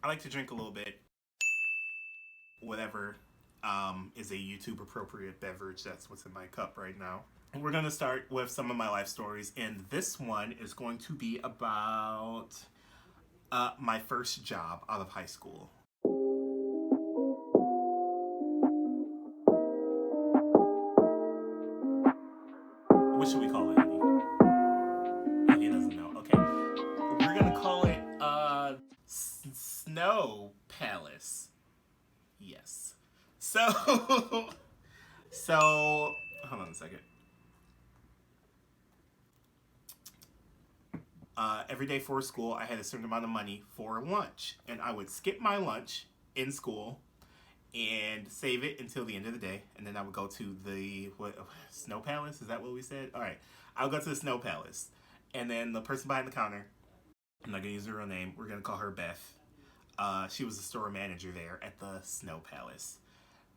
I like to drink a little bit. Whatever is a YouTube appropriate beverage. That's what's in my cup right now. And we're going to start with some of my life stories. And this one is going to be about my first job out of high school. What should we call it, Eddie? Eddie doesn't know. Okay. We're going to call it Snow Palace. Yes. So, hold on a second. Every day for school, I had a certain amount of money for lunch, and I would skip my lunch in school and save it until the end of the day, and then I would go to the Snow Palace. Is that what we said? All right, I would go to the Snow Palace, and then the person behind the counter, I'm not gonna use her real name. We're gonna call her Beth. She was the store manager there at the Snow Palace.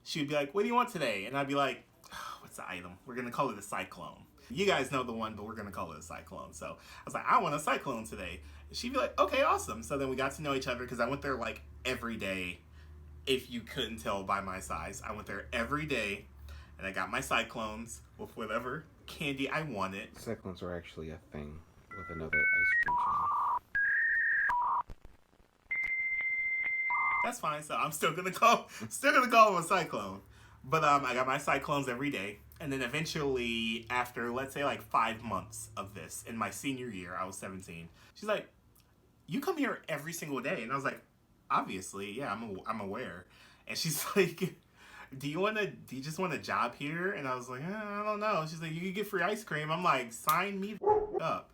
She would be like, "What do you want today?" And I'd be like, oh, "What's the item? We're gonna call it a cyclone." You guys know the one, but we're gonna call it a cyclone. So I was like, "I want a cyclone today." And she'd be like, "Okay, awesome." So then we got to know each other because I went there like every day. If you couldn't tell by my size, I went there every day, and I got my cyclones with whatever candy I wanted. Cyclones are actually a thing with another ice cream chain. That's fine. So I'm still gonna call them a cyclone. But I got my cyclones every day, and then eventually, after let's say like 5 months of this, in my senior year, I was 17. She's like, "You come here every single day," and I was like, "Obviously, yeah, I'm aware." And she's like, Do you just want a job here?" And I was like, "I don't know." She's like, "You can get free ice cream." I'm like, "Sign me up."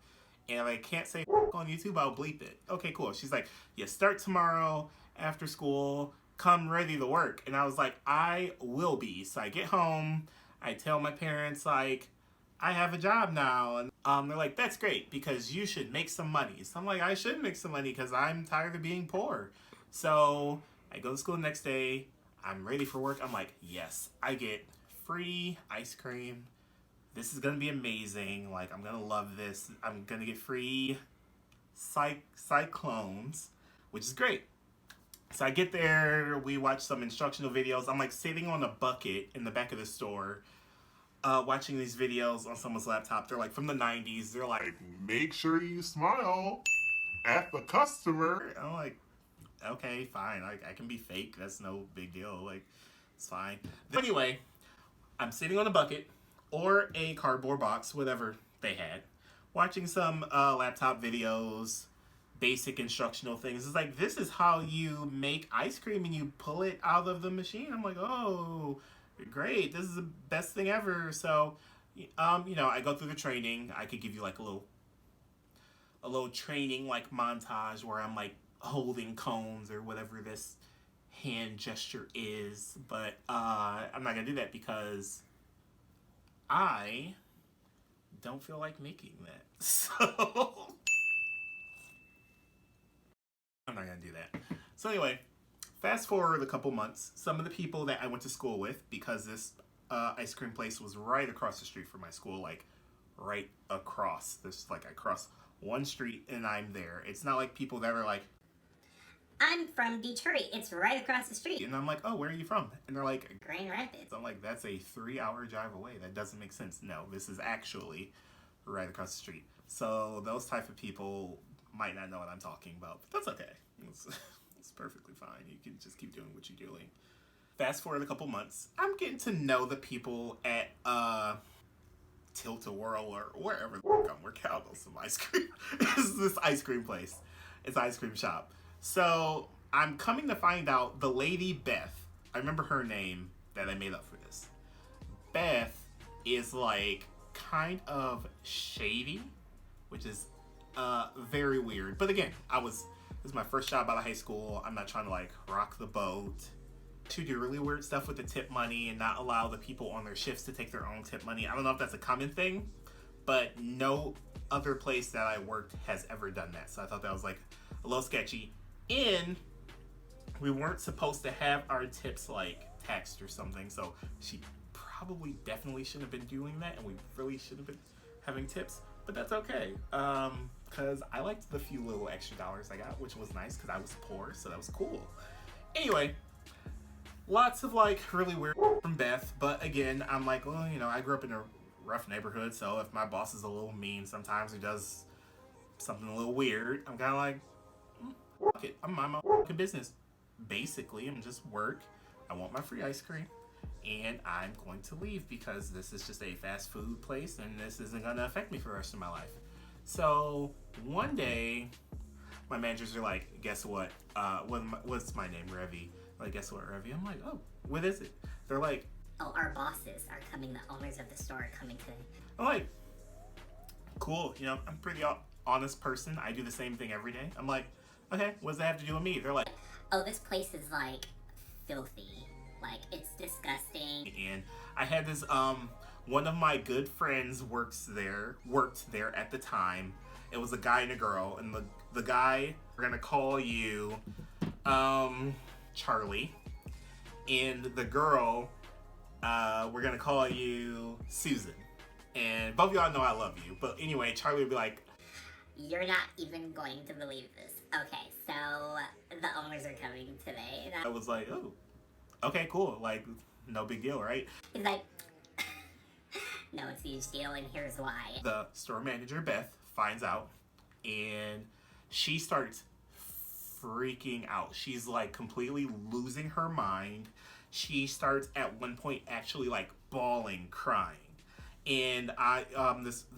And if I can't say on YouTube, I'll bleep it. Okay, cool. She's like, "Yeah, start tomorrow after school. Come ready to work." And I was like, "I will be." So I get home. I tell my parents, like, "I have a job now." And they're like, "That's great because you should make some money." So I'm like, "I should make some money because I'm tired of being poor." So I go to school the next day. I'm ready for work. I'm like, "Yes, I get free ice cream. This is going to be amazing. Like, I'm going to love this. I'm going to get free cyclones," which is great. So I get there, we watch some instructional videos. I'm like sitting on a bucket in the back of the store, watching these videos on someone's laptop. They're like from the 90s. They're like, "Make sure you smile at the customer." I'm like, "Okay, fine. I can be fake. That's no big deal. Like, it's fine." Anyway, I'm sitting on a bucket or a cardboard box, whatever they had, watching some laptop videos, basic instructional things. It's like, this is how you make ice cream and you pull it out of the machine. I'm like, "Oh, great. This is the best thing ever." So, I go through the training. I could give you like a little training like montage where I'm like holding cones or whatever this hand gesture is. But I'm not going to do that because I don't feel like making that. So I'm not going to do that. So anyway, fast forward a couple months. Some of the people that I went to school with, because this ice cream place was right across the street from my school, like right across. This, like, I cross one street and I'm there. It's not like people that are like, "I'm from Detroit. It's right across the street." and I'm like, "Oh, where are you from?" And they're like, Grand Rapids. I'm like, "That's a 3-hour drive away. That doesn't make sense." No, this is actually right across the street. So those type of people might not know what I'm talking about, but that's okay. It's perfectly fine. You can just keep doing what you're doing. Fast forward a couple months, I'm getting to know the people at Tilt-A-Whirl or wherever I'm working out on some ice cream. It's this ice cream place. It's an ice cream shop. So I'm coming to find out the lady Beth, I remember her name that I made up for this. Beth is like kind of shady, which is very weird. But again, this is my first job out of high school. I'm not trying to like rock the boat. To do really weird stuff with the tip money and not allow the people on their shifts to take their own tip money. I don't know if that's a common thing, but no other place that I worked has ever done that. So I thought that was like a little sketchy. And we weren't supposed to have our tips like taxed or something. So she definitely shouldn't have been doing that, and we really should have been having tips. but that's okay. Because I liked the few little extra dollars I got, which was nice because I was poor, so that was cool. Anyway, lots of like really weird from Beth, but again, I'm like, well, you know, I grew up in a rough neighborhood, so if my boss is a little mean sometimes, he does something a little weird, I'm kind of like, fuck it, I'm mind my fucking business. Basically, I'm just work. I want my free ice cream, and I'm going to leave because this is just a fast food place, and this isn't going to affect me for the rest of my life. So one day, my managers are like, guess what? What's my name, Revy? Like, guess what, Revy? I'm like, oh, what is it? They're like, oh, our bosses are coming, the owners of the store are coming today. I'm like, cool, you know, I'm a pretty honest person. I do the same thing every day. I'm like, okay, what does that have to do with me? They're like, oh, this place is like filthy. Like, it's disgusting. And I had this, one of my good friends worked there at the time. It was a guy and a girl, and the guy, we're gonna call you, Charlie. And the girl, we're gonna call you Susan. And both of y'all know I love you. But anyway, Charlie would be like, you're not even going to believe this. Okay, so the owners are coming today. And I was like, oh, okay, cool. Like, no big deal, right? he's like, no, it's a huge deal, and here's why. The store manager, Beth, finds out, and she starts freaking out. She's like completely losing her mind. She starts at one point actually like bawling, crying. And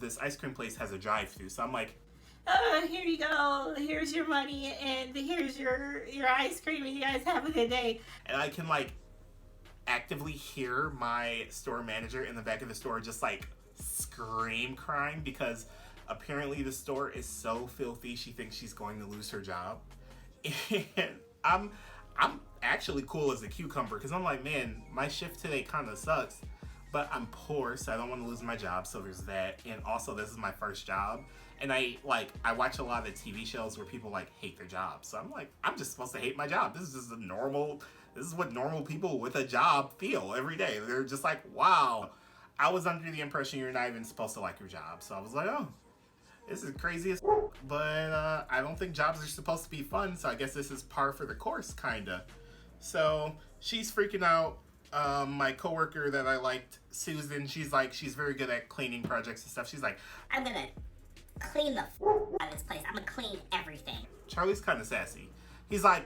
this ice cream place has a drive-through, so I'm like, here you go. Here's your money, and here's your ice cream, and you guys have a good day. and I can like actively hear my store manager in the back of the store just like scream crying because apparently the store is so filthy she thinks she's going to lose her job. And I'm actually cool as a cucumber because I'm like, man, my shift today kind of sucks, but I'm poor, so I don't want to lose my job, so there's that. And also, this is my first job, and I watch a lot of TV shows where people like hate their jobs, so I'm like, I'm just supposed to hate my job. This is what normal people with a job feel every day. They're just like, wow. I was under the impression you're not even supposed to like your job, so I was like, oh, this is crazy as but I don't think jobs are supposed to be fun, so I guess this is par for the course, kinda. So she's freaking out. My coworker that I liked, Susan, she's very good at cleaning projects and stuff. She's like, I'm gonna clean the out of this place. I'm gonna clean everything. Charlie's kind of sassy. He's like,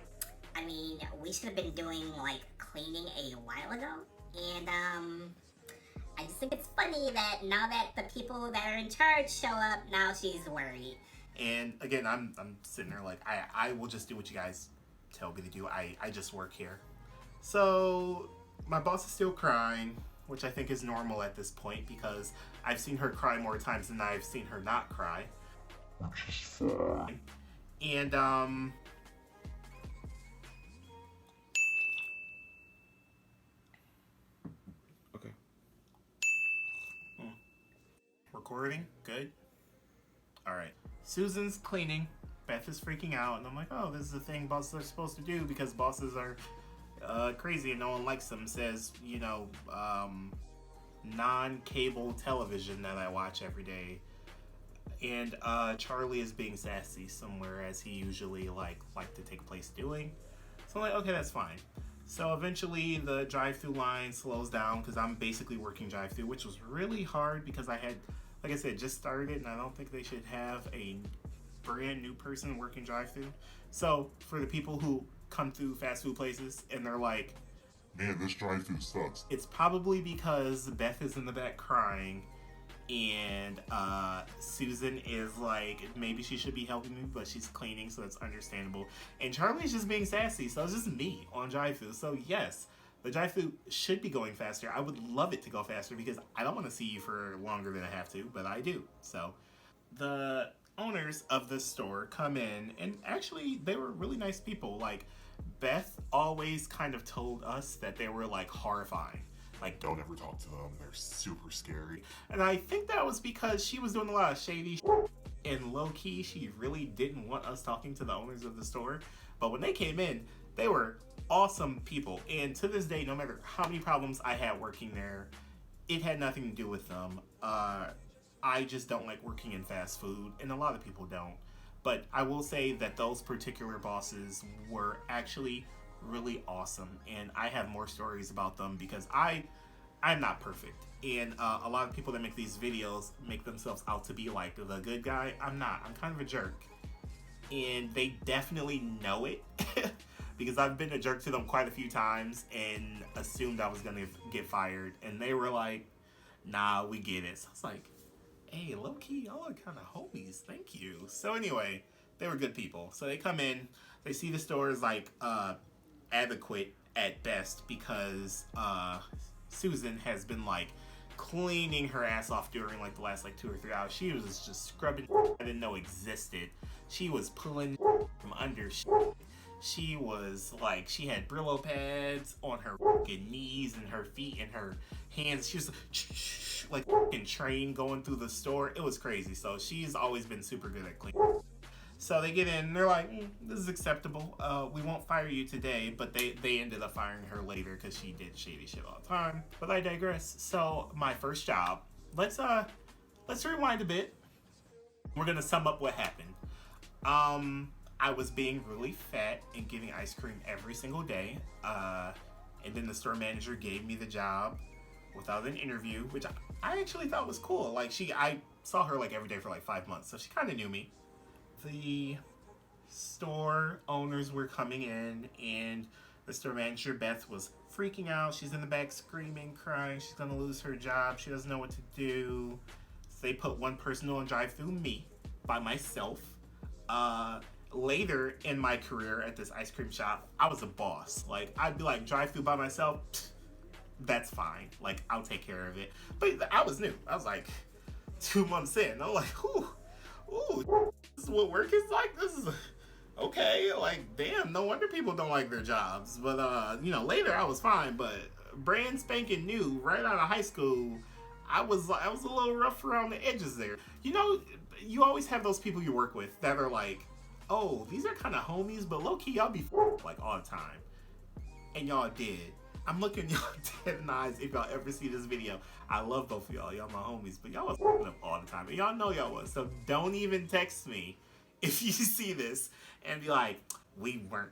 I mean, we should have been doing like cleaning a while ago, and I just think it's funny that now that the people that are in charge show up, now she's worried. and again, I'm sitting there like, I will just do what you guys tell me to do. I just work here. So my boss is still crying, which I think is normal at this point because I've seen her cry more times than I've seen her not cry. And Okay. recording, good. All right. Susan's cleaning. Beth is freaking out, and I'm like, oh, this is the thing bosses are supposed to do because bosses are crazy and no one likes them. Says, you know, non-cable television that I watch every day. And Charlie is being sassy somewhere as he usually like to take place doing. So I'm like, okay, that's fine. So eventually the drive-through line slows down because I'm basically working drive-through, which was really hard because I had, like I said, just started, and I don't think they should have a brand new person working drive-through. So for the people who come through fast food places and they're like, man, this drive-thru sucks. it's probably because Beth is in the back crying and Susan is like, maybe she should be helping me, but she's cleaning, so that's understandable. And Charlie's just being sassy, so it's just me on drive-thru. So yes, the drive-thru should be going faster. I would love it to go faster because I don't want to see you for longer than I have to, but I do. So the owners of the store come in, and actually they were really nice people. Like, Beth always kind of told us that they were like horrifying. Like, Don't ever talk to them. They're super scary. and I think that was because she was doing a lot of shady shit, and low-key she really didn't want us talking to the owners of the store. But when they came in, they were awesome people, and to this day, no matter how many problems I had working there, it had nothing to do with them. I just don't like working in fast food, and a lot of people don't. But I will say that those particular bosses were actually really awesome, and I have more stories about them because I'm not perfect, and a lot of people that make these videos make themselves out to be like the good guy. I'm not. I'm kind of a jerk, and they definitely know it because I've been a jerk to them quite a few times and assumed I was gonna get fired, and they were like, "Nah, we get it." So I was like, "Hey, low key, y'all are kind of homies. Thank you." So anyway, they were good people. So they come in, they see the store is like adequate at best because Susan has been like cleaning her ass off during like the last like 2 or 3 hours. She was just scrubbing I didn't know existed. She was pulling from under. She was like, she had Brillo pads on her knees and her feet and her hands. She was like fucking train going through the store. It was crazy. So she's always been super good at cleaning. So they get in, they're like, this is acceptable. We won't fire you today, but they ended up firing her later because she did shady shit all the time. But I digress. So my first job, let's rewind a bit. We're gonna sum up what happened. I was being really fat and getting ice cream every single day. And then the store manager gave me the job without an interview, which I actually thought was cool. Like I saw her like every day for like 5 months, so she kind of knew me. The store owners were coming in, and the store manager, Beth, was freaking out. She's in the back screaming, crying. She's gonna lose her job. She doesn't know what to do. So they put one person on drive-through, me, by myself. Later in my career at this ice cream shop, I was a boss. Like, I'd be like, drive-through by myself, that's fine. Like, I'll take care of it. But I was new. I was like 2 months in. I'm like, ooh, this is what work is like? This is okay. Like, damn, no wonder people don't like their jobs. But, later I was fine. But brand spanking new, right out of high school, I was a little rough around the edges there. You always have those people you work with that are like, oh, these are kind of homies, but low-key y'all be like all the time. And y'all did. I'm looking y'all dead in the eyes if y'all ever see this video. I love both of y'all. Y'all my homies, but y'all was up all the time. And y'all know y'all was. So don't even text me if you see this and be like, we weren't.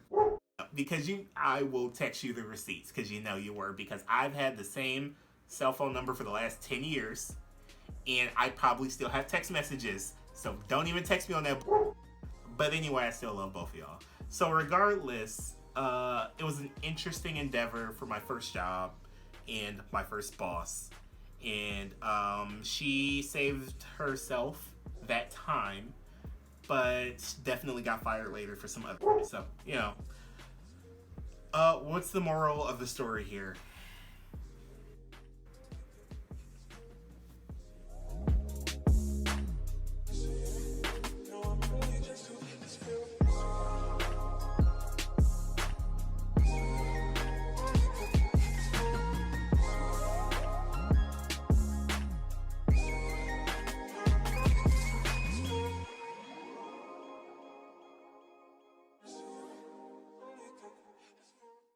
Because I will text you the receipts because you know you were. Because I've had the same cell phone number for the last 10 years. And I probably still have text messages. So don't even text me on that. But anyway, I still love both of y'all. So regardless, it was an interesting endeavor for my first job and my first boss. And she saved herself that time, but definitely got fired later for some other. So, what's the moral of the story here?